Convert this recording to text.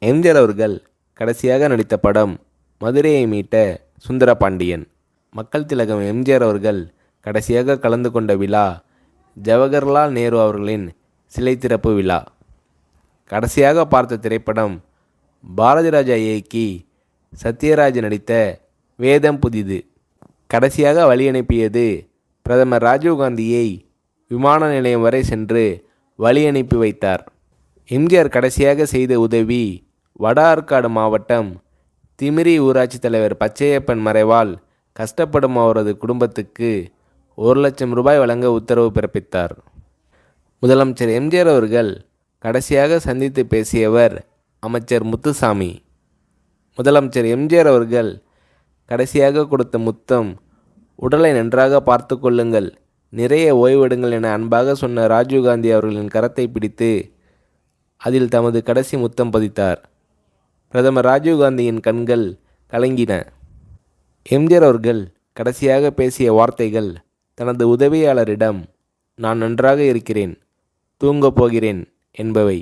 எம்ஜிஆர் அவர்கள் கடைசியாக நடித்த படம் மதுரையை மீட்ட சுந்தரபாண்டியன். மக்கள் திலகம் எம்ஜிஆர் அவர்கள் கடைசியாக கலந்து கொண்ட விழா ஜவஹர்லால் நேரு அவர்களின் சிலை திறப்பு விழா. கடைசியாக பார்த்த திரைப்படம் பாரதி ராஜா இயக்கி சத்யராஜ் நடித்த வேதம் புதிது. கடைசியாக வழி அனுப்பியது பிரதமர் ராஜீவ்காந்தியை விமான நிலையம் வரை சென்று வழி அனுப்பி வைத்தார். எம்ஜிஆர் கடைசியாக செய்த உதவி வட ஆற்காடு மாவட்டம் திமிரி ஊராட்சி தலைவர் பச்சையப்பன் மறைவால் கஷ்டப்படும் அவரது குடும்பத்துக்கு 1,00,000 ரூபாய் வழங்க உத்தரவு பிறப்பித்தார். முதலமைச்சர் எம்ஜிஆர் அவர்கள் கடைசியாக சந்தித்து பேசியவர் அமைச்சர் முத்துசாமி. முதலமைச்சர் எம்ஜிஆர் அவர்கள் கடைசியாக கொடுத்த முத்தம், உடலை நன்றாக பார்த்து கொள்ளுங்கள், நிறைய ஓய்வெடுங்கள் என அன்பாக சொன்ன ராஜீவ்காந்தி அவர்களின் கரத்தை பிடித்து அதில் தமது கடைசி முத்தம் பதித்தார். பிரதமர் ராஜீவ்காந்தியின் கண்கள் கலங்கின. எம்ஜிஆர் அவர்கள் கடைசியாக பேசிய வார்த்தைகள் தனது உதவியாளரிடம், நான் நன்றாக இருக்கிறேன், தூங்கப் போகிறேன் என்பவை.